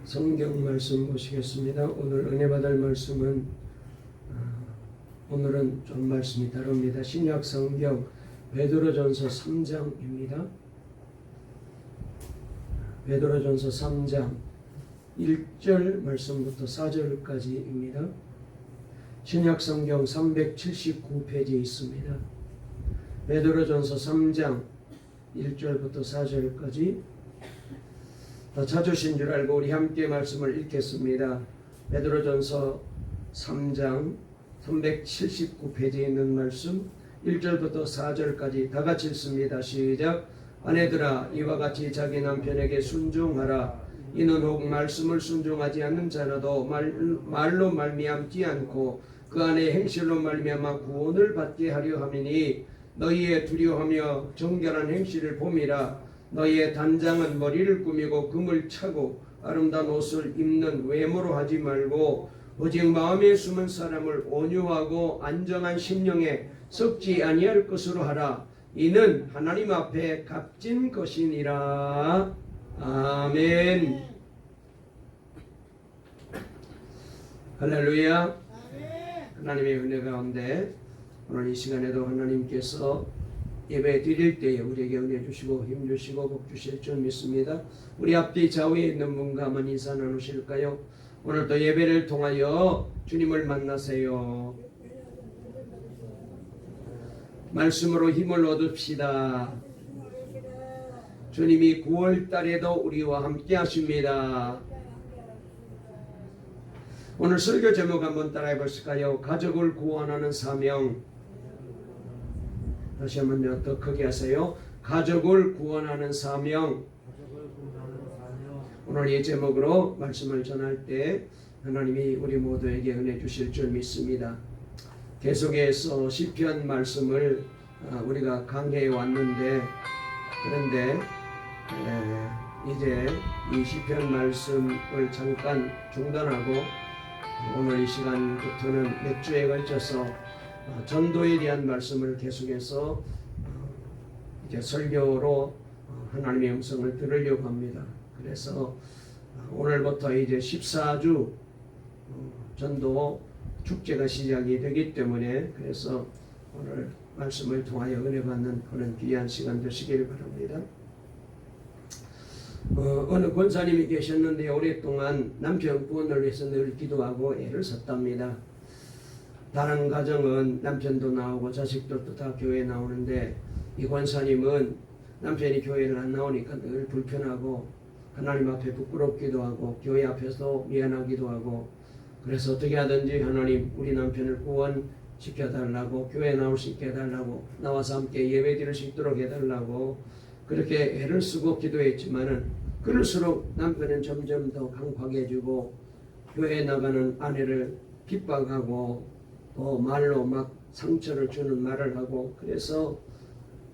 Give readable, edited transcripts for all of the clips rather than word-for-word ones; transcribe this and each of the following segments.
성경 말씀 보시겠습니다. 오늘 은혜 받을 말씀은 오늘은 좀 말씀이 다릅니다. 신약 성경 베드로전서 3장입니다. 베드로전서 3장 1절 말씀부터 4절까지입니다. 신약 성경 379페이지에 있습니다. 베드로전서 3장 1절부터 4절까지 다 찾으신 줄 알고 우리 함께 말씀을 읽겠습니다. 베드로전서 3장 379페이지에 있는 말씀 1절부터 4절까지 다 같이 읽습니다. 시작. 아내들아 이와 같이 자기 남편에게 순종하라. 이는 혹 말씀을 순종하지 않는 자라도 말로 말미암지 않고 그 안에 행실로 말미암아 구원을 받게 하려 함이니 너희의 두려워하며 정결한 행실을 봄이라. 너희의 단장은 머리를 꾸미고 금을 차고 아름다운 옷을 입는 외모로 하지 말고 오직 마음에 숨은 사람을 온유하고 안정한 심령에 썩지 아니할 것으로 하라. 이는 하나님 앞에 값진 것이니라. 아멘. 할렐루야. 하나님의 은혜 가운데 오늘 이 시간에도 하나님께서 예배 드릴 때에 우리에게 은혜 주시고 힘 주시고 복 주실 줄 믿습니다. 우리 앞뒤 좌우에 있는 분과 한번 인사 나누실까요? 오늘도 예배를 통하여 주님을 만나세요. 말씀으로 힘을 얻읍시다. 주님이 9월 달에도 우리와 함께 하십니다. 오늘 설교 제목 한번 따라해 보실까요? 가족을 구원하는 사명. 다시 한번 더 크게 하세요. 가족을 구원하는 사명. 오늘 이 제목으로 말씀을 전할 때 하나님이 우리 모두에게 은혜 주실 줄 믿습니다. 계속해서 시편 말씀을 우리가 강해해 왔는데 그런데 이제 이 시편 말씀을 잠깐 중단하고 오늘 이 시간부터는 몇 주에 걸쳐서 전도에 대한 말씀을 계속해서 이제 설교로 하나님의 음성을 들으려고 합니다. 그래서 오늘부터 이제 14주 전도 축제가 시작이 되기 때문에 그래서 오늘 말씀을 통하여 은혜 받는 그런 귀한 시간 되시길 바랍니다. 어느 권사님이 계셨는데 오랫동안 남편 구원을 위해서 늘 기도하고 애를 썼답니다. 다른 가정은 남편도 나오고 자식들도 다 교회에 나오는데 이 권사님은 남편이 교회를 안 나오니까 늘 불편하고 하나님 앞에 부끄럽기도 하고 교회 앞에서 미안하기도 하고 그래서 어떻게 하든지 하나님 우리 남편을 구원시켜달라고 교회에 나올 수 있게 해달라고 나와서 함께 예배 드릴 수 있도록 해달라고 그렇게 애를 쓰고 기도했지만은 그럴수록 남편은 점점 더 강팍해지고 교회에 나가는 아내를 핍박하고 말로 막 상처를 주는 말을 하고 그래서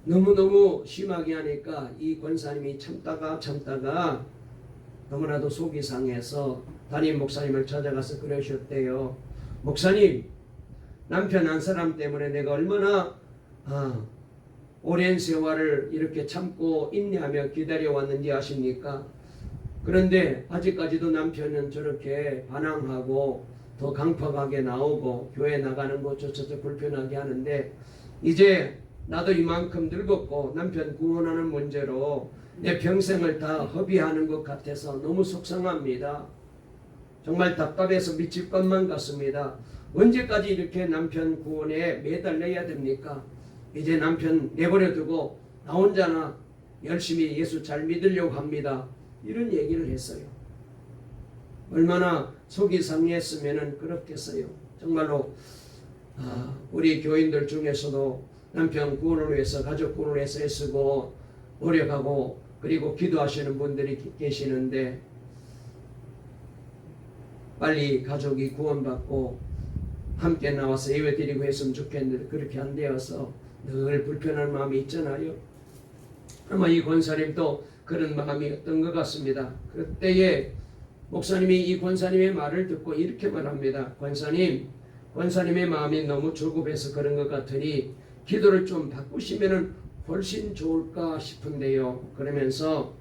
너무너무 심하게 하니까 이 권사님이 참다가 너무나도 속이 상해서 담임 목사님을 찾아가서 그러셨대요. 목사님, 남편 한 사람 때문에 내가 얼마나 오랜 세월을 이렇게 참고 인내하며 기다려왔는지 아십니까? 그런데 아직까지도 남편은 저렇게 반항하고 더 강팍하게 나오고 교회 나가는 거 저저저 불편하게 하는데 이제 나도 이만큼 늙었고 남편 구원하는 문제로 내 평생을 다 허비하는 것 같아서 너무 속상합니다. 정말 답답해서 미칠 것만 같습니다. 언제까지 이렇게 남편 구원에 매달려야 됩니까? 이제 남편 내버려 두고 나 혼자나 열심히 예수 잘 믿으려고 합니다. 이런 얘기를 했어요. 얼마나 속이 상했으면 그렇겠어요. 정말로 우리 교인들 중에서도 남편 구원을 위해서 가족 구원을 위해서 애쓰고 노력하고 그리고 기도하시는 분들이 계시는데 빨리 가족이 구원받고 함께 나와서 예배드리고 했으면 좋겠는데 그렇게 안 되어서 늘 불편한 마음이 있잖아요. 아마 이 권사님도 그런 마음이었던 것 같습니다. 그때에 목사님이 이 권사님의 말을 듣고 이렇게 말합니다. 권사님의 마음이 너무 조급해서 그런 것 같으니 기도를 좀 바꾸시면 훨씬 좋을까 싶은데요. 그러면서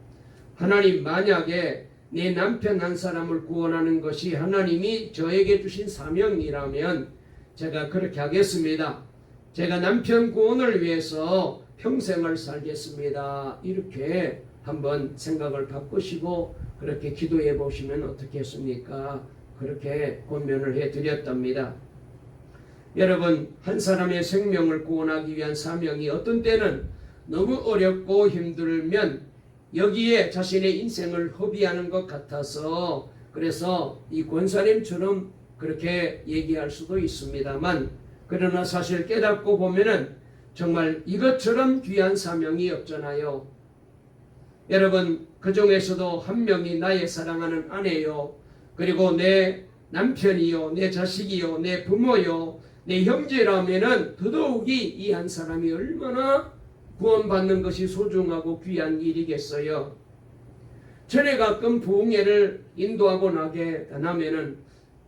하나님 만약에 내 남편 한 사람을 구원하는 것이 하나님이 저에게 주신 사명이라면 제가 그렇게 하겠습니다. 제가 남편 구원을 위해서 평생을 살겠습니다. 이렇게 한번 생각을 바꾸시고 그렇게 기도해 보시면 어떻겠습니까? 그렇게 권면을 해드렸답니다. 여러분, 한 사람의 생명을 구원하기 위한 사명이 어떤 때는 너무 어렵고 힘들면 여기에 자신의 인생을 허비하는 것 같아서 그래서 이 권사님처럼 그렇게 얘기할 수도 있습니다만, 그러나 사실 깨닫고 보면은 정말 이것처럼 귀한 사명이 없잖아요. 여러분, 그 중에서도 한 명이 나의 사랑하는 아내요, 그리고 내 남편이요, 내 자식이요, 내 부모요, 내 형제라면은 더더욱이 이 한 사람이 얼마나 구원받는 것이 소중하고 귀한 일이겠어요. 전에 가끔 부흥회를 인도하고 나게 되면은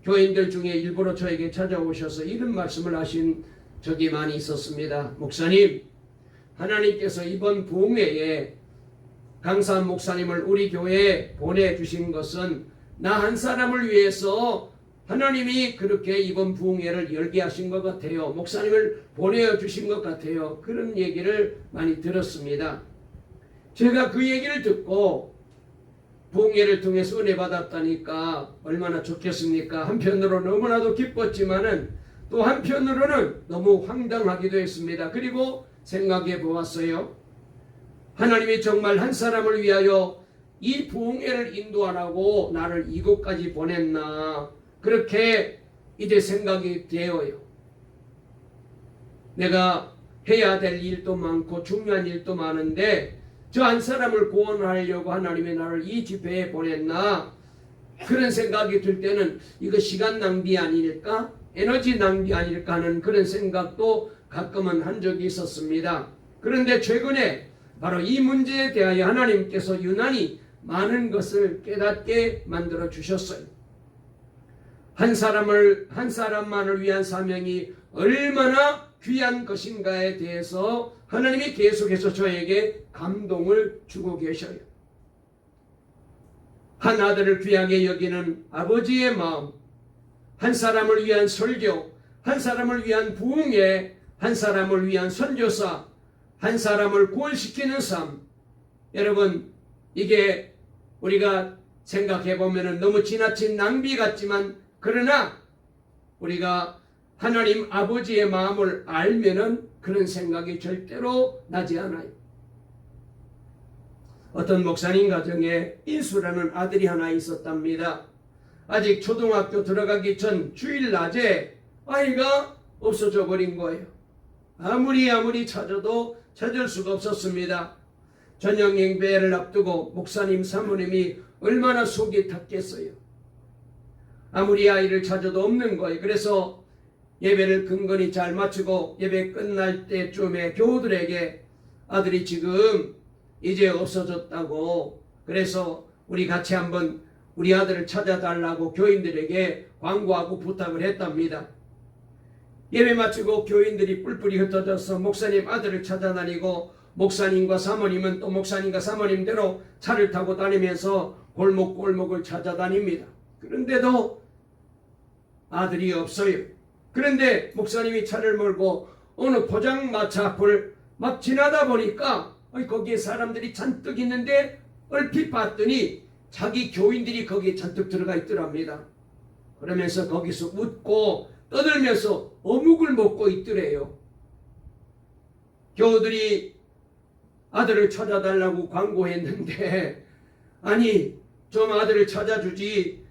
교인들 중에 일부러 저에게 찾아오셔서 이런 말씀을 하신 적이 많이 있었습니다. 목사님, 하나님께서 이번 부흥회에 강산 목사님을 우리 교회에 보내주신 것은 나 한 사람을 위해서 하나님이 그렇게 이번 부흥회를 열게 하신 것 같아요. 목사님을 보내주신 것 같아요. 그런 얘기를 많이 들었습니다. 제가 그 얘기를 듣고 부흥회를 통해서 은혜 받았다니까 얼마나 좋겠습니까? 한편으로 너무나도 기뻤지만은 또 한편으로는 너무 황당하기도 했습니다. 그리고 생각해 보았어요. 하나님이 정말 한 사람을 위하여 이 부흥회를 인도하라고 나를 이곳까지 보냈나, 그렇게 이제 생각이 되어요. 내가 해야 될 일도 많고 중요한 일도 많은데 저 한 사람을 구원하려고 하나님이 나를 이 집회에 보냈나, 그런 생각이 들 때는 이거 시간 낭비 아닐까, 에너지 낭비 아닐까 하는 그런 생각도 가끔은 한 적이 있었습니다. 그런데 최근에 바로 이 문제에 대하여 하나님께서 유난히 많은 것을 깨닫게 만들어 주셨어요. 한 사람만을 위한 사명이 얼마나 귀한 것인가에 대해서 하나님이 계속해서 저에게 감동을 주고 계셔요. 한 아들을 귀하게 여기는 아버지의 마음, 한 사람을 위한 설교, 한 사람을 위한 부흥회, 한 사람을 위한 선교사, 한 사람을 구원시키는 삶. 여러분, 이게 우리가 생각해 보면 너무 지나친 낭비 같지만, 그러나 우리가 하나님 아버지의 마음을 알면은 그런 생각이 절대로 나지 않아요. 어떤 목사님 가정에 인수라는 아들이 하나 있었답니다. 아직 초등학교 들어가기 전 주일 낮에 아이가 없어져 버린 거예요. 아무리 찾아도 찾을 수가 없었습니다. 저녁 예배를 앞두고 목사님 사모님이 얼마나 속이 탔겠어요. 아무리 아이를 찾아도 없는 거예요. 그래서 예배를 근근히 잘 마치고 예배 끝날 때쯤에 교우들에게 아들이 지금 이제 없어졌다고, 그래서 우리 같이 한번 우리 아들을 찾아달라고 교인들에게 광고하고 부탁을 했답니다. 예배 마치고 교인들이 뿔뿔이 흩어져서 목사님 아들을 찾아다니고, 목사님과 사모님은 또 목사님과 사모님대로 차를 타고 다니면서 골목골목을 찾아다닙니다. 그런데도 아들이 없어요. 그런데 목사님이 차를 몰고 어느 포장마차 앞을 막 지나다 보니까 거기에 사람들이 잔뜩 있는데 얼핏 봤더니 자기 교인들이 거기에 잔뜩 들어가 있더랍니다. 그러면서 거기서 웃고 떠들면서 어묵을 먹고 있더래요. 교우들이 아들을 찾아달라고 광고했는데, 아니 좀 아들을 찾아주지,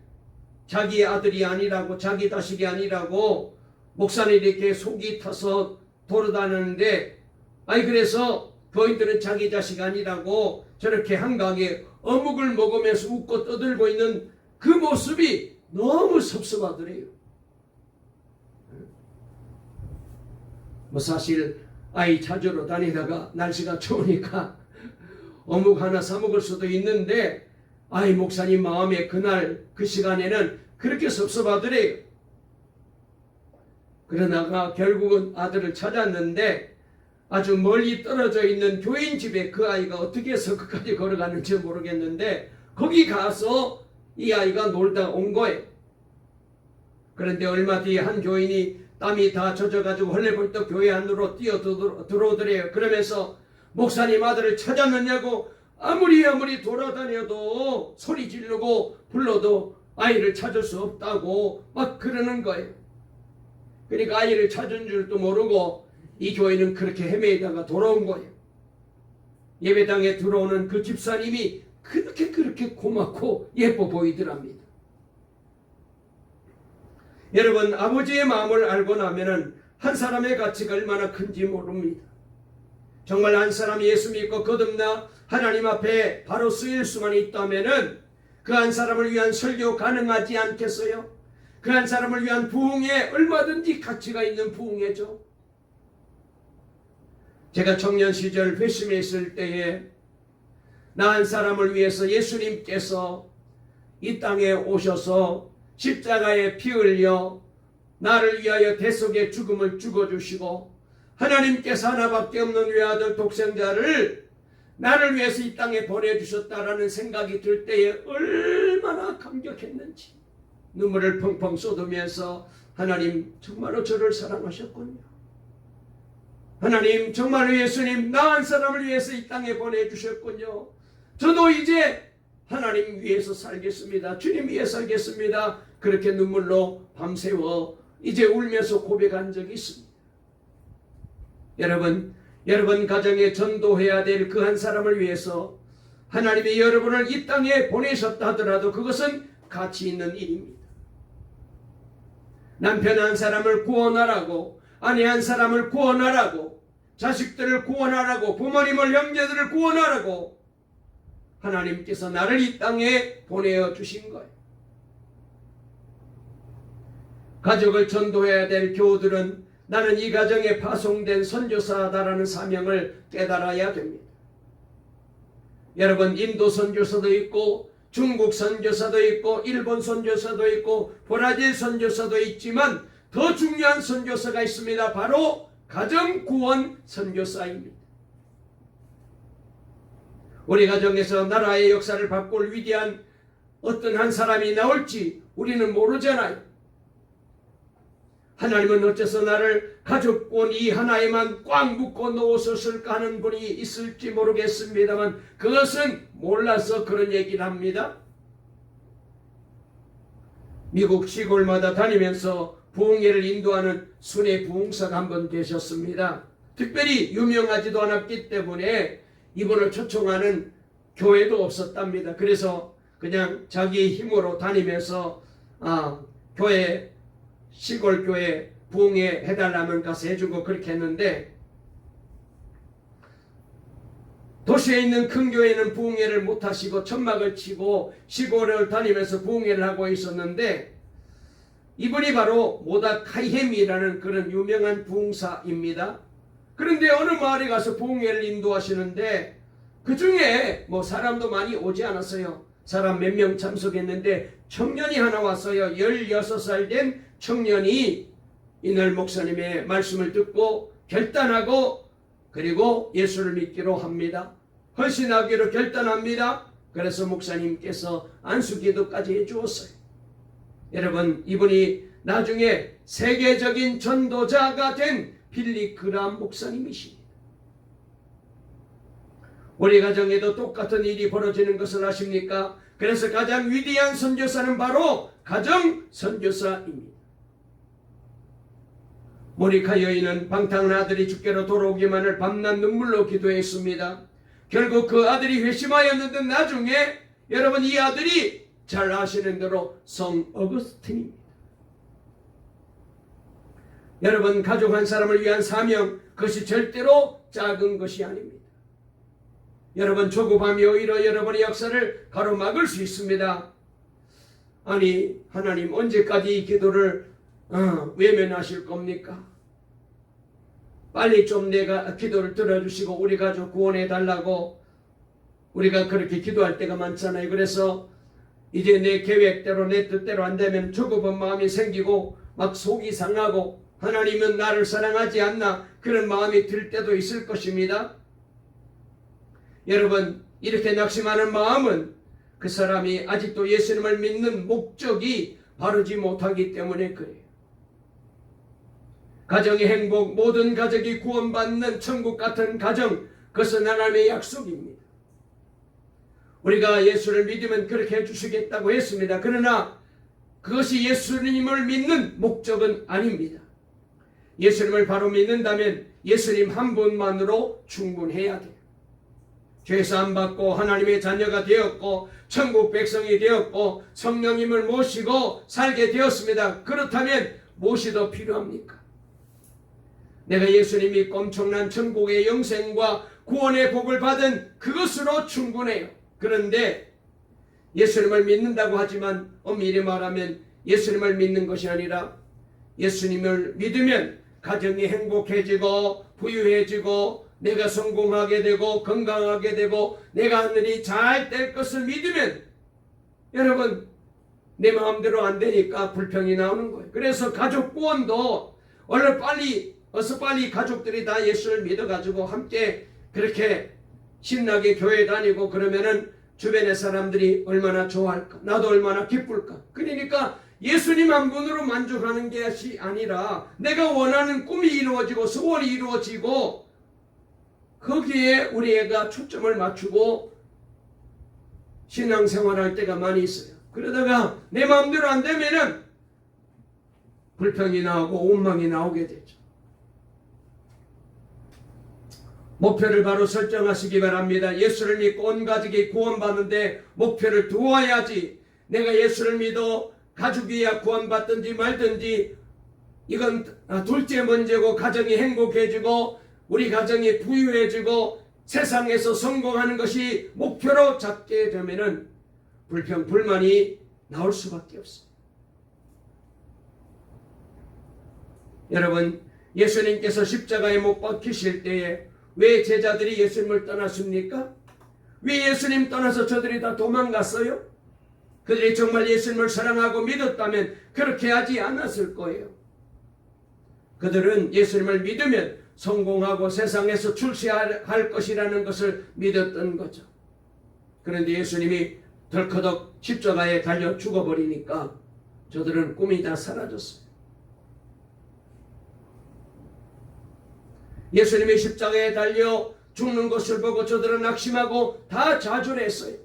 자기 아들이 아니라고, 자기 자식이 아니라고 목사님이 이렇게 속이 타서 돌아다니는데, 그래서 교인들은 자기 자식 아니라고 저렇게 한강에 어묵을 먹으면서 웃고 떠들고 있는 그 모습이 너무 섭섭하더래요. 사실 아이 찾으러 다니다가 날씨가 추우니까 어묵 하나 사 먹을 수도 있는데, 목사님 마음에 그날 그 시간에는 그렇게 섭섭하더래요. 그러다가 결국은 아들을 찾았는데 아주 멀리 떨어져 있는 교인 집에 그 아이가 어떻게 해서 끝까지 걸어가는지 모르겠는데 거기 가서 이 아이가 놀다 온 거예요. 그런데 얼마 뒤에 한 교인이 땀이 다 젖어가지고 헐레벌떡 교회 안으로 뛰어 들어오더래요. 그러면서 목사님 아들을 찾았느냐고 아무리 돌아다녀도 소리 지르고 불러도 아이를 찾을 수 없다고 막 그러는 거예요. 그러니까 아이를 찾은 줄도 모르고 이 교인은 그렇게 헤매다가 돌아온 거예요. 예배당에 들어오는 그 집사님이 그렇게 고맙고 예뻐 보이더랍니다. 여러분, 아버지의 마음을 알고 나면은 한 사람의 가치가 얼마나 큰지 모릅니다. 정말 한 사람이 예수 믿고 거듭나 하나님 앞에 바로 쓰일 수만 있다면은 그 한 사람을 위한 설교 가능하지 않겠어요? 그 한 사람을 위한 부흥에 얼마든지 가치가 있는 부흥회죠. 제가 청년 시절 회심에 있을 때에 나 한 사람을 위해서 예수님께서 이 땅에 오셔서 십자가에 피 흘려 나를 위하여 대속의 죽음을 죽어주시고 하나님께서 하나밖에 없는 외아들 독생자를 나를 위해서 이 땅에 보내주셨다라는 생각이 들 때에 얼마나 감격했는지 눈물을 펑펑 쏟으면서 하나님 정말로 저를 사랑하셨군요. 하나님 정말로 예수님 나 한 사람을 위해서 이 땅에 보내주셨군요. 저도 이제 하나님 위해서 살겠습니다. 주님 위해 살겠습니다. 그렇게 눈물로 밤새워 이제 울면서 고백한 적이 있습니다. 여러분 가정에 전도해야 될 그 한 사람을 위해서 하나님이 여러분을 이 땅에 보내셨다 하더라도 그것은 가치 있는 일입니다. 남편 한 사람을 구원하라고, 아내 한 사람을 구원하라고, 자식들을 구원하라고, 부모님을 형제들을 구원하라고 하나님께서 나를 이 땅에 보내주신 거예요. 가족을 전도해야 될 교우들은 나는 이 가정에 파송된 선교사다라는 사명을 깨달아야 됩니다. 여러분, 인도 선교사도 있고 중국 선교사도 있고 일본 선교사도 있고 브라질 선교사도 있지만 더 중요한 선교사가 있습니다. 바로 가정구원 선교사입니다. 우리 가정에서 나라의 역사를 바꿀 위대한 어떤 한 사람이 나올지 우리는 모르잖아요. 하나님은 어째서 나를 가족권 이 하나에만 꽉 묶어 놓으셨을까 하는 분이 있을지 모르겠습니다만 그것은 몰라서 그런 얘기를 합니다. 미국 시골마다 다니면서 부흥회를 인도하는 순회 부흥사가 한 번 계셨습니다. 특별히 유명하지도 않았기 때문에 이분을 초청하는 교회도 없었답니다. 그래서 그냥 자기 힘으로 다니면서 교회 시골 교회 부흥회 해달라면 가서 해주고 그렇게 했는데 도시에 있는 큰 교회는 부흥회를 못하시고 천막을 치고 시골을 다니면서 부흥회를 하고 있었는데 이분이 바로 모다카이햄이라는 그런 유명한 부흥사입니다. 그런데 어느 마을에 가서 부흥회를 인도하시는데 그 중에 사람도 많이 오지 않았어요. 사람 몇 명 참석했는데 청년이 하나 왔어요. 16살 된 청년이 이날 목사님의 말씀을 듣고 결단하고 그리고 예수를 믿기로 합니다. 헌신하기로 결단합니다. 그래서 목사님께서 안수기도까지 해주었어요. 여러분, 이분이 나중에 세계적인 전도자가 된 빌리 그람 목사님이십니다. 우리 가정에도 똑같은 일이 벌어지는 것을 아십니까? 그래서 가장 위대한 선교사는 바로 가정 선교사입니다. 모니카 여인은 방탕한 아들이 주께로 돌아오기만을 밤낮 눈물로 기도했습니다. 결국 그 아들이 회심하였는데 나중에 여러분 이 아들이 잘 아시는 대로 성 어거스틴입니다. 여러분, 가족 한 사람을 위한 사명, 그것이 절대로 작은 것이 아닙니다. 여러분, 조급함이 오히려 여러분의 역사를 가로막을 수 있습니다. 아니, 하나님 언제까지 이 기도를 외면하실 겁니까? 빨리 좀 내가 기도를 들어주시고 우리 가족 구원해 달라고 우리가 그렇게 기도할 때가 많잖아요. 그래서 이제 내 계획대로 내 뜻대로 안 되면 조급한 마음이 생기고 막 속이 상하고 하나님은 나를 사랑하지 않나 그런 마음이 들 때도 있을 것입니다. 여러분, 이렇게 낙심하는 마음은 그 사람이 아직도 예수님을 믿는 목적이 바르지 못하기 때문에 그래요. 가정의 행복, 모든 가족이 구원받는 천국 같은 가정, 그것은 하나님의 약속입니다. 우리가 예수를 믿으면 그렇게 해주시겠다고 했습니다. 그러나 그것이 예수님을 믿는 목적은 아닙니다. 예수님을 바로 믿는다면 예수님 한 분만으로 충분해야 돼요. 죄사함 받고 하나님의 자녀가 되었고 천국 백성이 되었고 성령님을 모시고 살게 되었습니다. 그렇다면 무엇이 더 필요합니까? 내가 예수님 믿고 엄청난 천국의 영생과 구원의 복을 받은 그것으로 충분해요. 그런데 예수님을 믿는다고 하지만 엄밀히 말하면 예수님을 믿는 것이 아니라 예수님을 믿으면 가정이 행복해지고 부유해지고 내가 성공하게 되고 건강하게 되고 내가 하는 일이 잘 될 것을 믿으면 여러분 내 마음대로 안 되니까 불평이 나오는 거예요. 그래서 가족 구원도 어서 빨리 가족들이 다 예수를 믿어가지고 함께 그렇게 신나게 교회 다니고 그러면은 주변의 사람들이 얼마나 좋아할까? 나도 얼마나 기쁠까? 그러니까 예수님 한 분으로 만족하는 것이 아니라 내가 원하는 꿈이 이루어지고 소원이 이루어지고 거기에 우리 애가 초점을 맞추고 신앙생활할 때가 많이 있어요. 그러다가 내 마음대로 안 되면은 불평이 나오고 원망이 나오게 되죠. 목표를 바로 설정하시기 바랍니다. 예수를 믿고 온 가족이 구원받는데 목표를 두어야지 내가 예수를 믿어 가족이야 구원받든지 말든지 이건 둘째 문제고 가정이 행복해지고 우리 가정이 부유해지고 세상에서 성공하는 것이 목표로 잡게 되면은 불평, 불만이 나올 수밖에 없습니다. 여러분 예수님께서 십자가에 못 박히실 때에 왜 제자들이 예수님을 떠났습니까? 왜 예수님 떠나서 저들이 다 도망갔어요? 그들이 정말 예수님을 사랑하고 믿었다면 그렇게 하지 않았을 거예요. 그들은 예수님을 믿으면 성공하고 세상에서 출세할 것이라는 것을 믿었던 거죠. 그런데 예수님이 덜커덕 십자가에 달려 죽어버리니까 저들은 꿈이 다 사라졌어요. 예수님이 십자가에 달려 죽는 것을 보고 저들은 낙심하고 다 좌절했어요.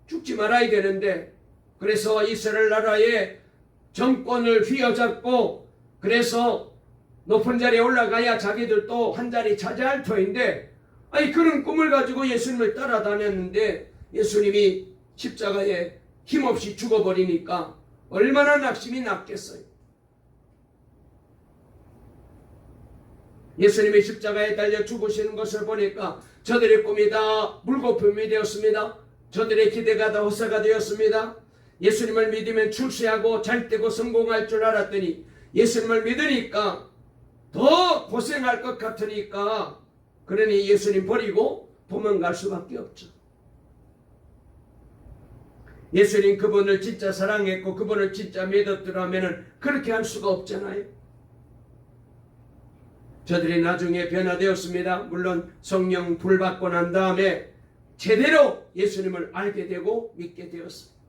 죽지 말아야 되는데 그래서 이스라엘 나라의 정권을 휘어잡고 그래서 높은 자리에 올라가야 자기들도 한 자리 차지할 터인데 그런 꿈을 가지고 예수님을 따라다녔는데 예수님이 십자가에 힘없이 죽어버리니까 얼마나 낙심이 났겠어요. 예수님이 십자가에 달려 죽으시는 것을 보니까 저들의 꿈이 다 물거품이 되었습니다. 저들의 기대가 다 헛사가 되었습니다. 예수님을 믿으면 출세하고 잘되고 성공할 줄 알았더니 예수님을 믿으니까 더 고생할 것 같으니까 그러니 예수님 버리고 도망갈 수밖에 없죠. 예수님 그분을 진짜 사랑했고 그분을 진짜 믿었더라면 그렇게 할 수가 없잖아요. 저들이 나중에 변화되었습니다. 물론 성령 불 받고 난 다음에 제대로 예수님을 알게 되고 믿게 되었습니다.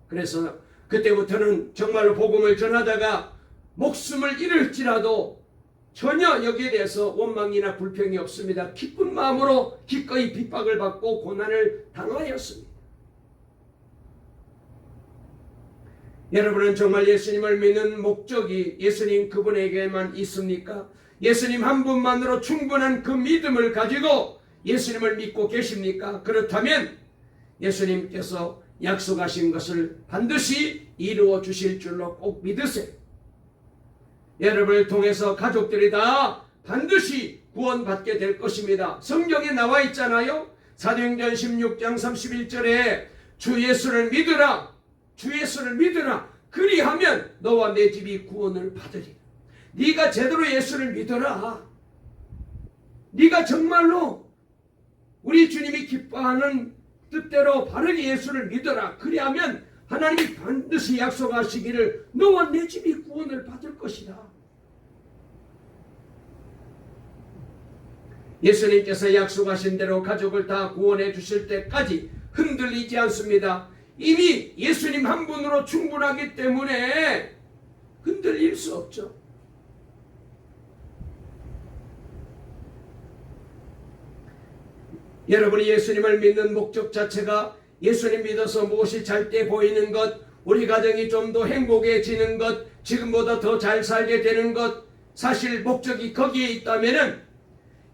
그래서 그때부터는 정말로 복음을 전하다가 목숨을 잃을지라도 전혀 여기에 대해서 원망이나 불평이 없습니다. 기쁜 마음으로 기꺼이 핍박을 받고 고난을 당하였습니다. 여러분은 정말 예수님을 믿는 목적이 예수님 그분에게만 있습니까? 예수님 한 분만으로 충분한 그 믿음을 가지고 예수님을 믿고 계십니까? 그렇다면 예수님께서 약속하신 것을 반드시 이루어 주실 줄로 꼭 믿으세요. 여러분을 통해서 가족들이 다 반드시 구원받게 될 것입니다. 성경에 나와 있잖아요. 사도행전 16장 31절에 주 예수를 믿으라. 주 예수를 믿으라. 그리하면 너와 내 집이 구원을 받으리라. 네가 제대로 예수를 믿어라. 네가 정말로 우리 주님이 기뻐하는 뜻대로 바르게 예수를 믿어라. 그리하면 하나님이 반드시 약속하시기를 너와 내 집이 구원을 받을 것이다. 예수님께서 약속하신 대로 가족을 다 구원해 주실 때까지 흔들리지 않습니다. 이미 예수님 한 분으로 충분하기 때문에 흔들릴 수 없죠. 여러분이 예수님을 믿는 목적 자체가 예수님 믿어서 무엇이 잘 때 보이는 것, 우리 가정이 좀 더 행복해지는 것, 지금보다 더 잘 살게 되는 것, 사실 목적이 거기에 있다면은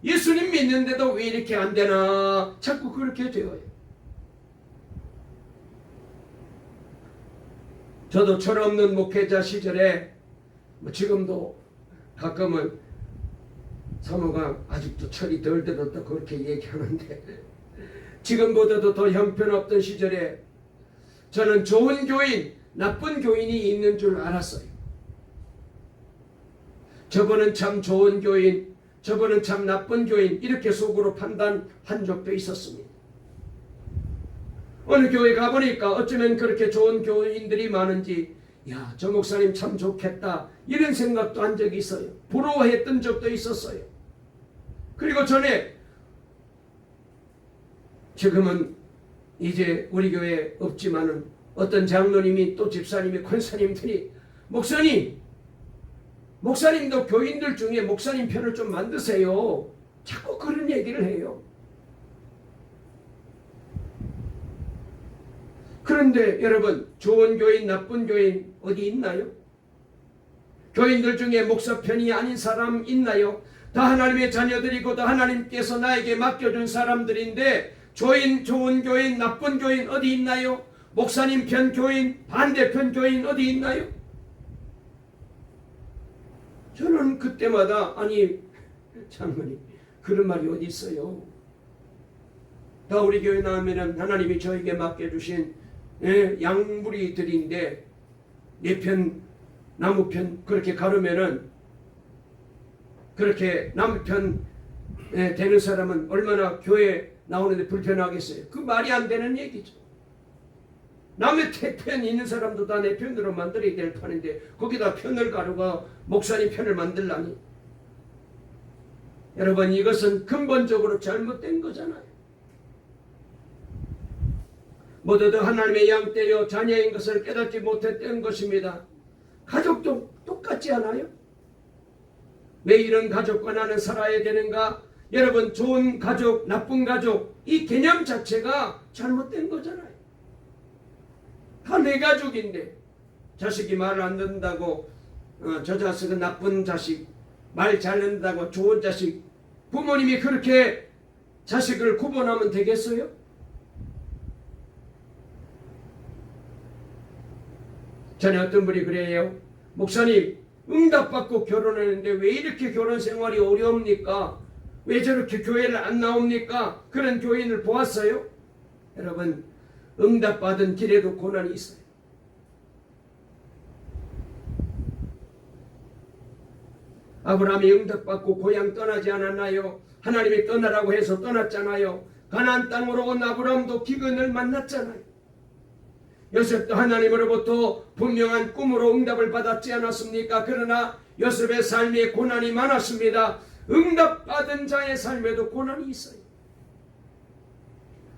예수님 믿는데도 왜 이렇게 안 되나 자꾸 그렇게 되어요. 저도 철없는 목회자 시절에 지금도 가끔은 사모가 아직도 철이 덜 들었다 그렇게 얘기하는데 지금보다도 더 형편없던 시절에 저는 좋은 교인, 나쁜 교인이 있는 줄 알았어요. 저분은 참 좋은 교인, 저분은 참 나쁜 교인, 이렇게 속으로 판단한 적도 있었습니다. 어느 교회 가보니까 어쩌면 그렇게 좋은 교인들이 많은지 야, 저 목사님 참 좋겠다 이런 생각도 한 적이 있어요. 부러워했던 적도 있었어요. 그리고 전에 지금은 이제 우리 교회에 없지만은 어떤 장로님이 또 집사님이 권사님들이 목사님도 교인들 중에 목사님 편을 좀 만드세요. 자꾸 그런 얘기를 해요. 그런데 여러분, 좋은 교인, 나쁜 교인 어디 있나요? 교인들 중에 목사 편이 아닌 사람 있나요? 다 하나님의 자녀들이고 다 하나님께서 나에게 맡겨준 사람들인데 좋은 교인, 나쁜 교인 어디 있나요? 목사님 편 교인, 반대편 교인 어디 있나요? 저는 그때마다 아니 장로님 그런 말이 어디 있어요? 다 우리 교회 나오면 하나님이 저에게 맡겨주신 양무리들인데 내 편, 나무 편 그렇게 가르면은 그렇게 나무 편 되는 사람은 얼마나 교회 나오는데 불편하겠어요. 그 말이 안 되는 얘기죠. 남의 편 있는 사람도 다 내 편으로 만들어야 될 판인데 거기다 편을 가루가 목사님 편을 만들라니. 여러분, 이것은 근본적으로 잘못된 거잖아요. 모두도 하나님의 양떼요 자녀인 것을 깨닫지 못했던 것입니다. 가족도 똑같지 않아요? 왜 이런 가족과 나는 살아야 되는가? 여러분, 좋은 가족, 나쁜 가족 이 개념 자체가 잘못된 거잖아요. 다 내 가족인데 자식이 말을 안 듣는다고 저 자식은 나쁜 자식, 말 잘 듣는다고 좋은 자식, 부모님이 그렇게 자식을 구분하면 되겠어요? 전에 어떤 분이 그래요. 목사님, 응답받고 결혼했는데 왜 이렇게 결혼 생활이 어려웁니까? 왜 저렇게 교회를 안 나옵니까? 그런 교인을 보았어요? 여러분, 응답받은 길에도 고난이 있어요. 아브라함이 응답받고 고향 떠나지 않았나요? 하나님이 떠나라고 해서 떠났잖아요. 가나안 땅으로 온 아브라함도 기근을 만났잖아요. 요셉도 하나님으로부터 분명한 꿈으로 응답을 받았지 않았습니까? 그러나 요셉의 삶에 고난이 많았습니다. 응답받은 자의 삶에도 고난이 있어요.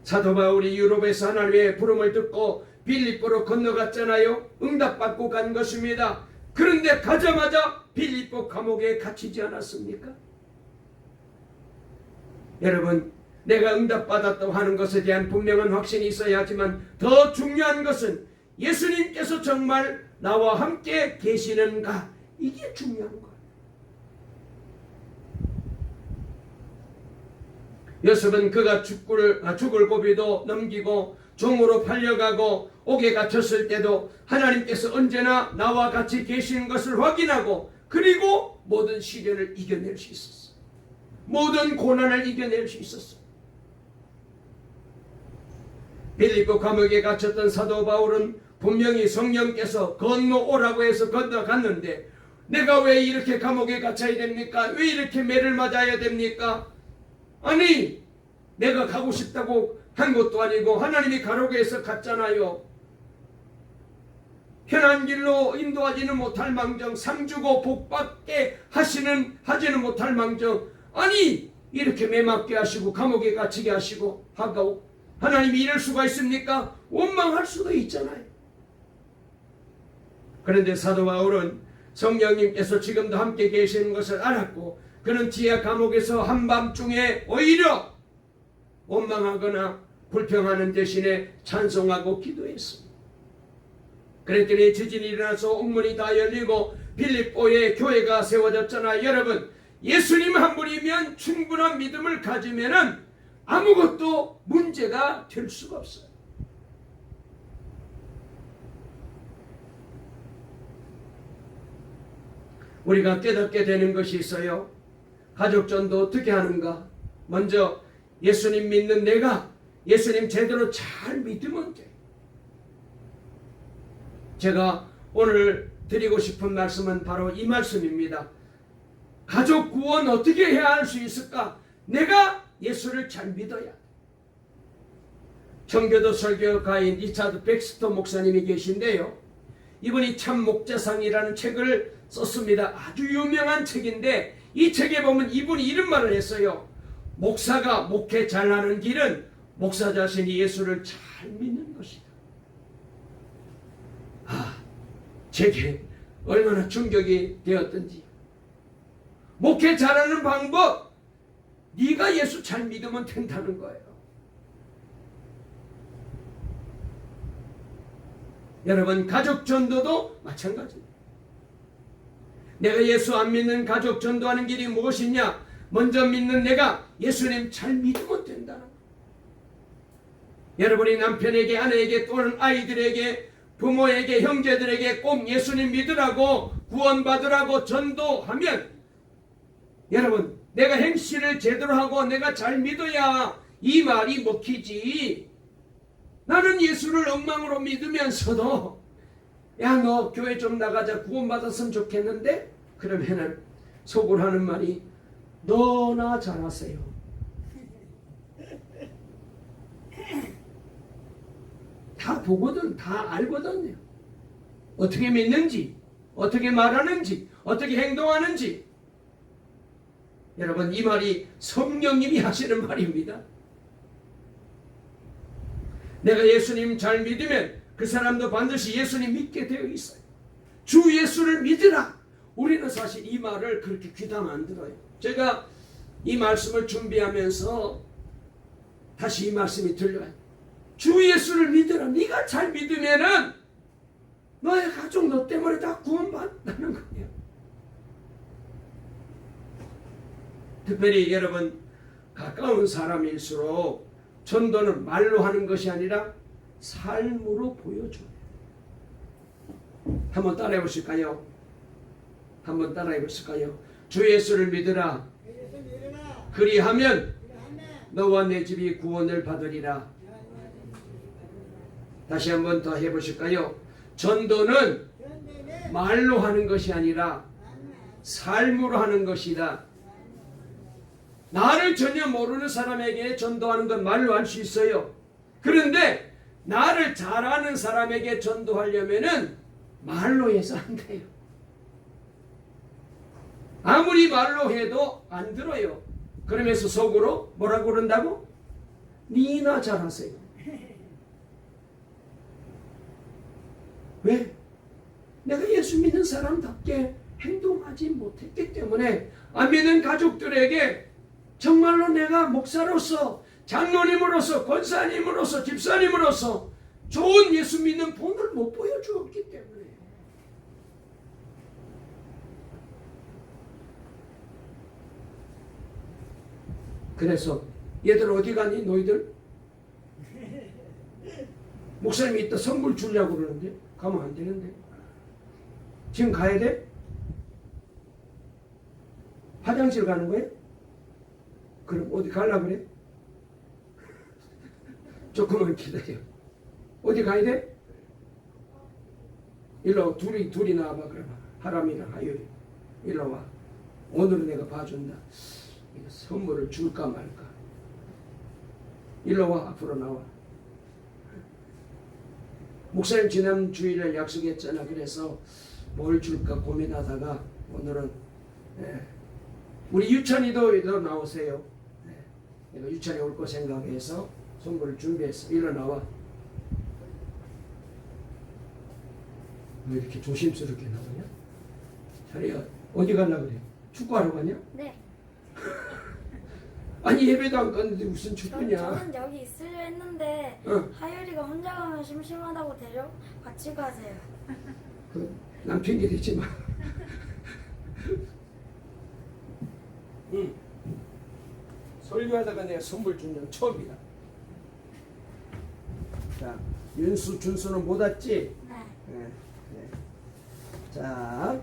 사도 바울이 유럽에서 하나님의 부름을 듣고 빌립보로 건너갔잖아요. 응답받고 간 것입니다. 그런데 가자마자 빌립보 감옥에 갇히지 않았습니까? 여러분, 내가 응답받았다고 하는 것에 대한 분명한 확신이 있어야 하지만 더 중요한 것은 예수님께서 정말 나와 함께 계시는가? 이게 중요한 거예요. 요셉은 그가 죽을 고비도 넘기고 종으로 팔려가고 옥에 갇혔을 때도 하나님께서 언제나 나와 같이 계시는 것을 확인하고 그리고 모든 시련을 이겨낼 수 있었어요. 모든 고난을 이겨낼 수 있었어요. 빌립보 감옥에 갇혔던 사도 바울은 분명히 성령께서 건너오라고 해서 건너갔는데 내가 왜 이렇게 감옥에 갇혀야 됩니까? 왜 이렇게 매를 맞아야 됩니까? 아니, 내가 가고 싶다고 한 것도 아니고 하나님이 가라고 해서 갔잖아요. 편한 길로 인도하지는 못할 망정, 상주고 복받게 하지는 못할 망정, 아니 이렇게 매맞게 하시고 감옥에 갇히게 하시고 하나님이 이럴 수가 있습니까? 원망할 수도 있잖아요. 그런데 사도 바울은 성령님께서 지금도 함께 계시는 것을 알았고 그는 지하 감옥에서 한밤중에 오히려 원망하거나 불평하는 대신에 찬송하고 기도했습니다. 그랬더니 지진이 일어나서 옥문이 다 열리고 빌립보에 교회가 세워졌잖아요. 여러분, 예수님 한 분이면 충분한 믿음을 가지면은 아무것도 문제가 될 수가 없어요. 우리가 깨닫게 되는 것이 있어요. 가족전도 어떻게 하는가? 먼저 예수님 믿는 내가 예수님 제대로 잘 믿으면 돼. 제가 오늘 드리고 싶은 말씀은 바로 이 말씀입니다. 가족 구원 어떻게 해야 할 수 있을까? 내가 예수를 잘 믿어야 돼. 청교도 설교가인 리차드 백스터 목사님이 계신데요. 이분이 참 목자상이라는 책을 썼습니다. 아주 유명한 책인데 이 책에 보면 이분이 이런 말을 했어요. 목사가 목회 잘하는 길은 목사 자신이 예수를 잘 믿는 것이다. 제게 얼마나 충격이 되었던지. 목회 잘하는 방법, 네가 예수 잘 믿으면 된다는 거예요. 여러분, 가족 전도도 마찬가지입니다. 내가 예수 안 믿는 가족 전도하는 길이 무엇이냐? 먼저 믿는 내가 예수님 잘 믿으면 된다는 거예요. 여러분이 남편에게, 아내에게, 또는 아이들에게, 부모에게, 형제들에게 꼭 예수님 믿으라고 구원받으라고 전도하면 여러분, 내가 행실을 제대로 하고 내가 잘 믿어야 이 말이 먹히지. 나는 예수를 엉망으로 믿으면서도 야, 너 교회 좀 나가자, 구원받았으면 좋겠는데? 그러면은 속으로 하는 말이 너나 잘하세요. 다 보거든, 다 알거든요. 어떻게 믿는지, 어떻게 말하는지, 어떻게 행동하는지. 여러분, 이 말이 성령님이 하시는 말입니다. 내가 예수님 잘 믿으면 그 사람도 반드시 예수님 믿게 되어 있어요. 주 예수를 믿으라. 우리는 사실 이 말을 그렇게 귀담아 안 들어요. 제가 이 말씀을 준비하면서 다시 이 말씀이 들려요. 주 예수를 믿으라. 네가 잘 믿으면은 너의 가족 너 때문에 다 구원받는다는 거예요. 특별히 여러분, 가까운 사람일수록 전도는 말로 하는 것이 아니라 삶으로 보여줘요. 한번 따라해 보실까요? 한번 따라해 보실까요? 주 예수를 믿으라. 그리하면 너와 내 집이 구원을 받으리라. 다시 한번 더 해보실까요? 전도는 말로 하는 것이 아니라 삶으로 하는 것이다. 나를 전혀 모르는 사람에게 전도하는 건 말로 할 수 있어요. 그런데 나를 잘 아는 사람에게 전도하려면은 말로 해서 안 돼요. 아무리 말로 해도 안 들어요. 그러면서 속으로 뭐라고 그런다고? 니나 잘하세요. 왜? 내가 예수 믿는 사람답게 행동하지 못했기 때문에 안 믿는 가족들에게 정말로 내가 목사로서, 장로님으로서, 권사님으로서, 집사님으로서 좋은 예수 믿는 본을 못 보여주었기 때문에. 그래서 얘들 어디 가니 너희들? 목사님이 이따 선물 주려고 그러는데 가면 안 되는데. 지금 가야 돼? 화장실 가는 거야? 그럼 어디 가려고 그래? 조금만 기다려. 어디 가야 돼? 일로 둘이 나와봐. 그래봐. 하람이랑 하율이 일로 와. 오늘은 내가 봐준다. 선물을 줄까 말까. 일로 와. 앞으로 나와. 목사님 지난 주일에 약속했잖아. 그래서 뭘 줄까 고민하다가 오늘은 우리 유찬이도 나오세요. 내가 유찬이 올 거 생각해서 선물을 준비했어. 일어나와. 왜 이렇게 조심스럽게 나오냐? 자리야, 어디 가려고 그래? 축구하러 가냐? 네. 아니 예배도 안 갔는데 무슨 축구냐? 저는 여기 있으려 했는데 하율이가 혼자 가면 심심하다고 같이 가세요. 남 핑계 대지 마. 응. 설교하다가 내가 선물 준 적 처음이다. 자, 윤수, 준수는 못 왔지? 네. 네. 자,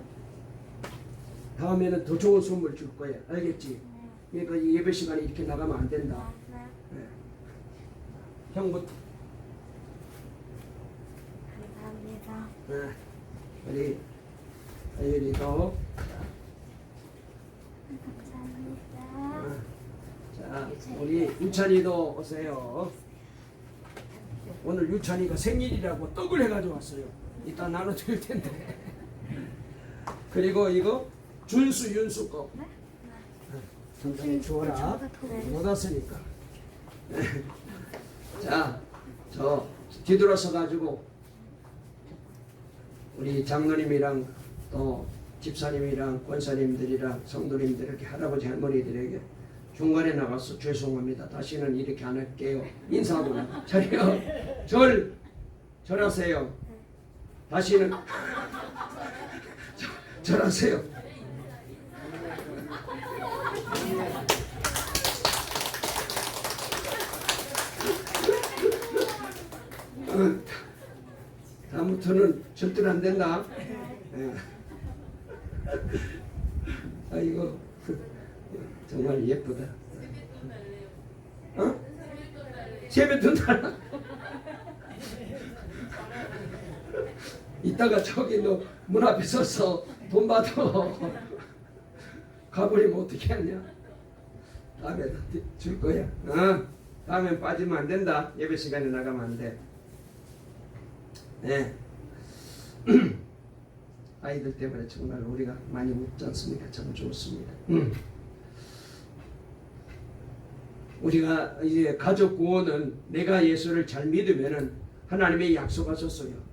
다음에는 더 좋은 선물 줄 거야. 알겠지? 그러니까 이 예배 시간에 이렇게 나가면 안 된다. 네. 네. 형부터. 감사합니다. 네. 우리 아유리도. 감사합니다. 자, 우리 유찬이도 오세요. 오늘 유찬이가 생일이라고 떡을 해가지고 왔어요. 이따 나눠드릴 텐데. 그리고 이거 준수, 윤수 거. 선생님 주워라. 못 왔으니까. 자, 저 뒤돌아서 가지고 우리 장로님이랑 또 집사님이랑 권사님들이랑 성도님들 이렇게 할아버지 할머니들에게 중간에 나가서 죄송합니다. 다시는 이렇게 안 할게요. 인사하고 자리요. 절하세요. 다시는 절하세요. 다음부터는 절대로 안 된다. 네. 아이고 정말 예쁘다. 어? 세뱃돈 달라. 이따가 저기 너 문 앞에 서서 돈 받아 가버리면 어떻게 하냐? 다음에 줄 거야. 다음엔 빠지면 안 된다. 예배 시간에 나가면 안 돼. 네. 아이들 때문에 정말 우리가 많이 웃지 않습니까? 참 좋습니다. 우리가 이제 가족 구원은 내가 예수를 잘 믿으면은 하나님의 약속하셨어요.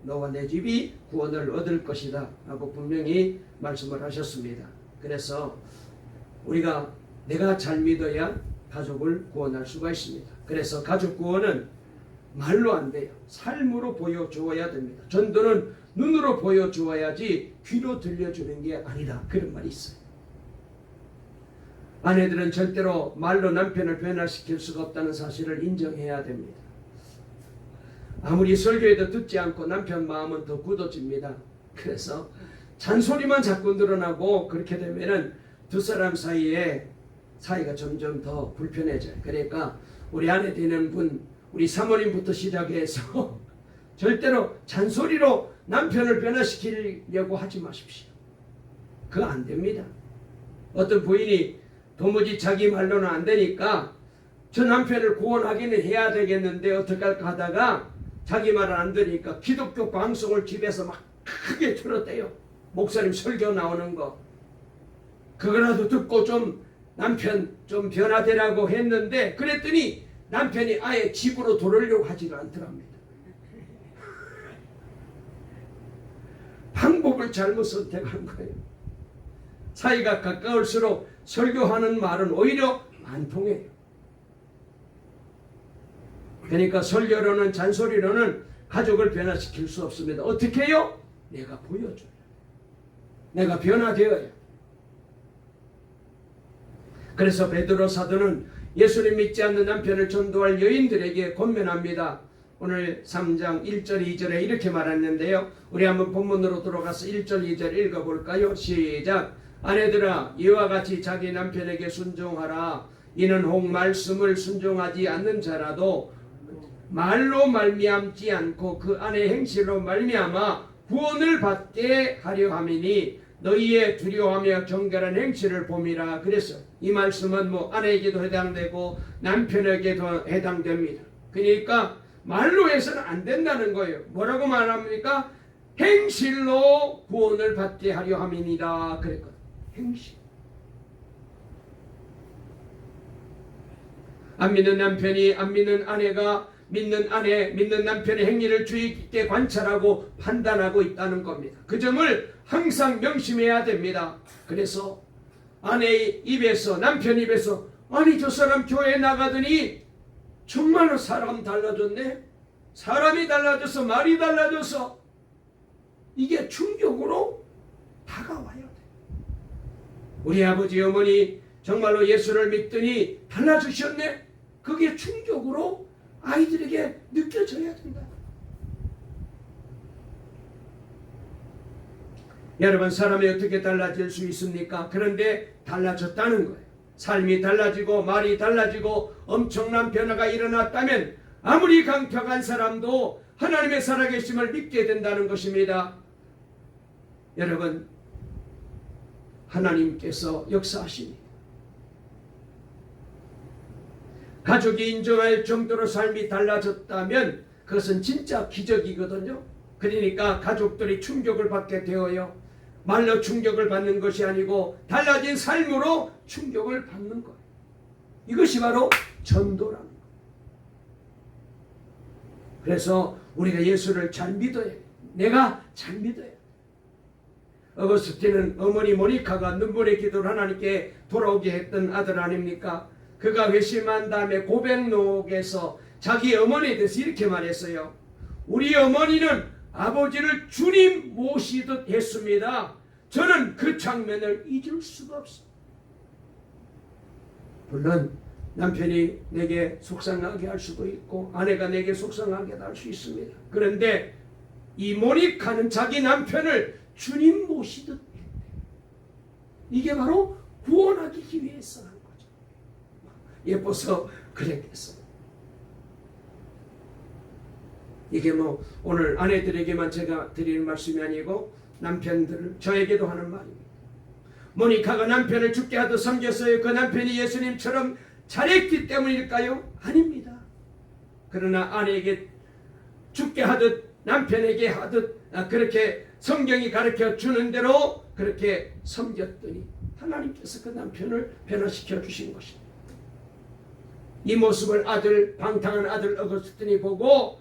너와 내 집이 구원을 얻을 것이다 하고 분명히 말씀을 하셨습니다. 그래서 우리가 내가 잘 믿어야 가족을 구원할 수가 있습니다. 그래서 가족 구원은 말로 안 돼요. 삶으로 보여주어야 됩니다. 전도는 눈으로 보여주어야지 귀로 들려주는 게 아니다. 그런 말이 있어요. 아내들은 절대로 말로 남편을 변화시킬 수가 없다는 사실을 인정해야 됩니다. 아무리 설교해도 듣지 않고 남편 마음은 더 굳어집니다. 그래서 잔소리만 자꾸 늘어나고 그렇게 되면은 두 사람 사이에 사이가 점점 더 불편해져요. 그러니까 우리 아내 되는 분, 우리 사모님부터 시작해서 절대로 잔소리로 남편을 변화시키려고 하지 마십시오. 그거 안 됩니다. 어떤 부인이 도무지 자기 말로는 안 되니까 저 남편을 구원하기는 해야 되겠는데 어떻게 할까 하다가 자기 말을 안 들으니까 기독교 방송을 집에서 막 크게 틀었대요. 목사님 설교 나오는 거. 그거라도 듣고 좀 남편 좀 변화되라고 했는데 그랬더니 남편이 아예 집으로 돌으려고 하지를 않더랍니다. 방법을 잘못 선택한 거예요. 사이가 가까울수록 설교하는 말은 오히려 안 통해요. 그러니까 설교로는 잔소리로는 가족을 변화시킬 수 없습니다. 어떻게 해요? 내가 보여줘요. 내가 변화되어요. 그래서 베드로 사도는 예수를 믿지 않는 남편을 전도할 여인들에게 권면합니다. 오늘 3장 1절 2절에 이렇게 말했는데요. 우리 한번 본문으로 들어가서 1절 2절 읽어볼까요? 시작. 아내들아 이와 같이 자기 남편에게 순종하라. 이는 혹 말씀을 순종하지 않는 자라도 말로 말미암지 않고 그 안의 행실로 말미암아 구원을 받게 하려 함이니 너희의 두려워하며 정결한 행실을 봄이라. 그래서 이 말씀은 아내에게도 해당되고 남편에게도 해당됩니다. 그러니까 말로 해서는 안 된다는 거예요. 뭐라고 말합니까? 행실로 구원을 받게 하려 함이니라 그랬거든요. 행실. 안 믿는 남편이 안 믿는 아내가 믿는 아내, 믿는 남편의 행위를 주의 깊게 관찰하고 판단하고 있다는 겁니다. 그 점을 항상 명심해야 됩니다. 그래서 아내의 입에서, 남편 입에서, 아니 저 사람 교회 나가더니 정말로 사람 달라졌네, 사람이 달라져서 말이 달라져서, 이게 충격으로 다가와야 돼. 우리 아버지 어머니 정말로 예수를 믿더니 달라지셨네, 그게 충격으로 아이들에게 느껴져야 된다. 여러분, 사람이 어떻게 달라질 수 있습니까? 그런데 달라졌다는 거예요. 삶이 달라지고 말이 달라지고 엄청난 변화가 일어났다면 아무리 강팍한 사람도 하나님의 살아계심을 믿게 된다는 것입니다. 여러분, 하나님께서 역사하시니 가족이 인정할 정도로 삶이 달라졌다면 그것은 진짜 기적이거든요. 그러니까 가족들이 충격을 받게 되어요. 말로 충격을 받는 것이 아니고 달라진 삶으로 충격을 받는 거예요. 이것이 바로 전도라는 거예요. 그래서 우리가 예수를 잘 믿어야 해요. 내가 잘 믿어야 해요. 어거스틴은 어머니 모니카가 눈물의 기도를 하나님께 돌아오게 했던 아들 아닙니까? 그가 회심한 다음에 고백록에서 자기 어머니에 대해서 이렇게 말했어요. 우리 어머니는 아버지를 주님 모시듯 했습니다. 저는 그 장면을 잊을 수가 없어요. 물론 남편이 내게 속상하게 할 수도 있고 아내가 내게 속상하게 할 수 있습니다. 그런데 이 모니카는 자기 남편을 주님 모시듯 했대. 이게 바로 구원하기 위해서 한 거죠. 예뻐서 그랬겠어. 이게 뭐 오늘 아내들에게만 제가 드리는 말씀이 아니고 남편들 저에게도 하는 말입니다. 모니카가 남편을 죽게 하듯 섬겼어요. 그 남편이 예수님처럼 잘했기 때문일까요? 아닙니다. 그러나 아내에게 죽게 하듯 남편에게 하듯 그렇게 성경이 가르쳐 주는 대로 그렇게 섬겼더니 하나님께서 그 남편을 변화시켜 주신 것입니다. 이 모습을 방탕한 아들 어거스틴이 보고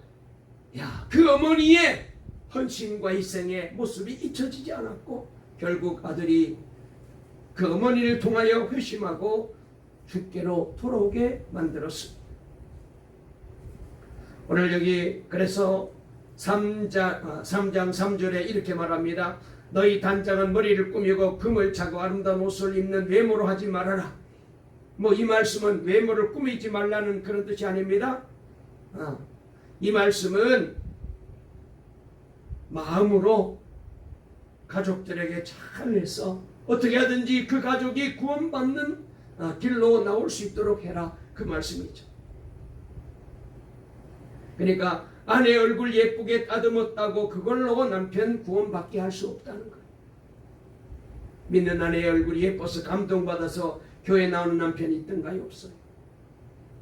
그 어머니의 헌신과 희생의 모습이 잊혀지지 않았고 결국 아들이 그 어머니를 통하여 회심하고 주께로 돌아오게 만들었습니다. 오늘 여기 그래서 3장 3절에 이렇게 말합니다. 너희 단장은 머리를 꾸미고 금을 차고 아름다운 옷을 입는 외모로 하지 말아라. 뭐 이 말씀은 외모를 꾸미지 말라는 그런 뜻이 아닙니다. 이 말씀은 마음으로 가족들에게 잘해서 어떻게 하든지 그 가족이 구원받는 길로 나올 수 있도록 해라, 그 말씀이죠. 그러니까 아내 얼굴 예쁘게 따듬었다고 그걸로 남편 구원받게 할 수 없다는 거예요. 믿는 아내의 얼굴이 예뻐서 감동받아서 교회 나오는 남편이 있던가요? 없어요.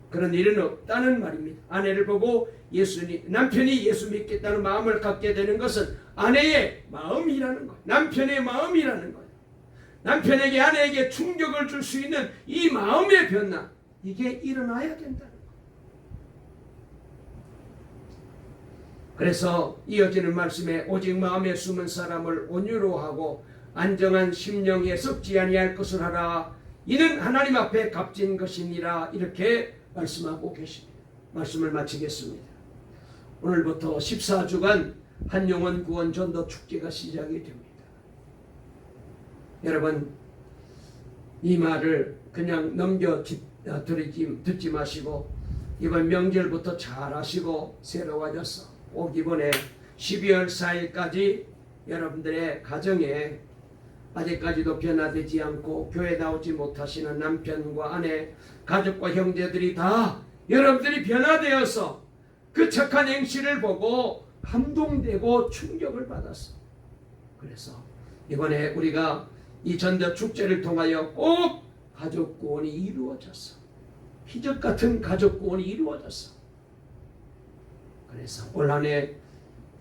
그런 일은 없다는 말입니다. 아내를 보고 남편이 예수 믿겠다는 마음을 갖게 되는 것은 아내의 마음이라는 거예요. 남편의 마음이라는 거예요. 남편에게 아내에게 충격을 줄 수 있는 이 마음의 변화, 이게 일어나야 된다는 거예요. 그래서 이어지는 말씀에 오직 마음에 숨은 사람을 온유로 하고 안정한 심령에 썩지 아니할 것을 하라. 이는 하나님 앞에 값진 것이니라. 이렇게 말씀하고 계십니다. 말씀을 마치겠습니다. 오늘부터 14주간 한영원 구원 전도 축제가 시작이 됩니다. 여러분, 이 말을 그냥 듣지 마시고 이번 명절부터 잘 하시고 새로워져서 꼭 이번에 12월 4일까지 여러분들의 가정에 아직까지도 변화되지 않고 교회 나오지 못하시는 남편과 아내, 가족과 형제들이 다 여러분들이 변화되어서 그 착한 행실을 보고 감동되고 충격을 받았어. 그래서 이번에 우리가 이 전도 축제를 통하여 꼭 가족 구원이 이루어졌어. 기적 같은 가족 구원이 이루어졌어. 그래서 올 한 해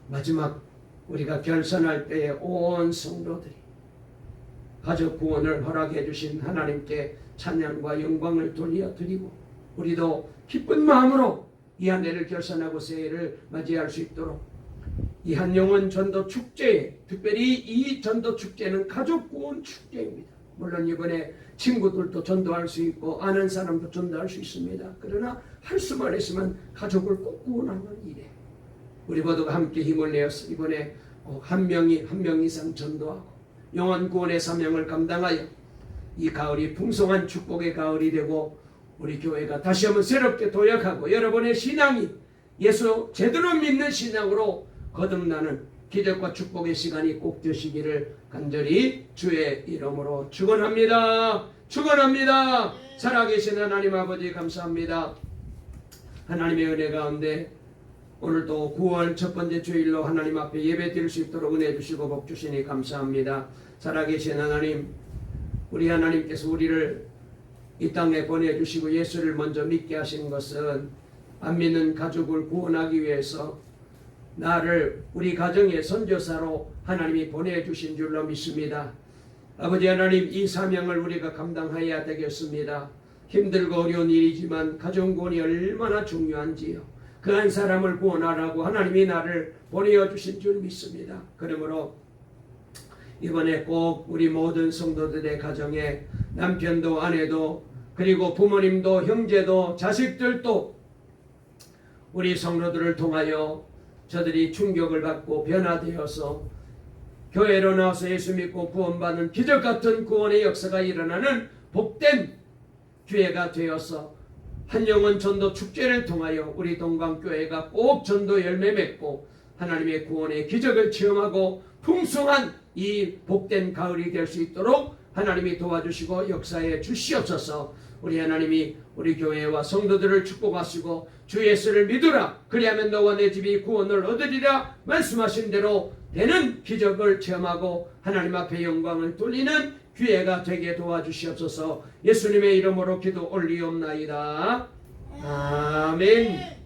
마지막 우리가 결산할 때에 온 성도들이 가족 구원을 허락해 주신 하나님께 찬양과 영광을 돌려드리고 우리도 기쁜 마음으로 이 한 해를 결산하고 새해를 맞이할 수 있도록 이 한영원 전도 축제, 특별히 이 전도 축제는 가족 구원 축제입니다. 물론 이번에 친구들도 전도할 수 있고 아는 사람도 전도할 수 있습니다. 그러나 할 수만 있으면 가족을 꼭 구원하는 일에 우리 모두가 함께 힘을 내어서 이번에 한 명 이상 전도하고 영혼 구원의 사명을 감당하여 이 가을이 풍성한 축복의 가을이 되고 우리 교회가 다시 한번 새롭게 도약하고 여러분의 신앙이 예수 제대로 믿는 신앙으로 거듭나는 기적과 축복의 시간이 꼭 되시기를 간절히 주의 이름으로 축원합니다. 축원합니다. 살아계신 하나님 아버지 감사합니다. 하나님의 은혜 가운데 오늘도 9월 첫 번째 주일로 하나님 앞에 예배 드릴 수 있도록 은혜 주시고 복 주시니 감사합니다. 살아계신 하나님, 우리 하나님께서 우리를 이 땅에 보내주시고 예수를 먼저 믿게 하신 것은 안 믿는 가족을 구원하기 위해서 나를 우리 가정의 선교사로 하나님이 보내주신 줄로 믿습니다. 아버지 하나님, 이 사명을 우리가 감당해야 되겠습니다. 힘들고 어려운 일이지만 가정 구원이 얼마나 중요한지요. 그 한 사람을 구원하라고 하나님이 나를 보내주신 줄 믿습니다. 그러므로 이번에 꼭 우리 모든 성도들의 가정에 남편도 아내도 그리고 부모님도 형제도 자식들도 우리 성도들을 통하여 저들이 충격을 받고 변화되어서 교회로 나와서 예수 믿고 구원받는 기적같은 구원의 역사가 일어나는 복된 기회가 되어서 한영원 전도 축제를 통하여 우리 동방교회가 꼭 전도 열매 맺고 하나님의 구원의 기적을 체험하고 풍성한 이 복된 가을이 될 수 있도록 하나님이 도와주시고 역사해 주시옵소서. 우리 하나님이 우리 교회와 성도들을 축복하시고 주 예수를 믿으라 그리하면 너와 내 집이 구원을 얻으리라 말씀하신 대로 되는 기적을 체험하고 하나님 앞에 영광을 돌리는 기회가 되게 도와주시옵소서. 예수님의 이름으로 기도 올리옵나이다. 아멘.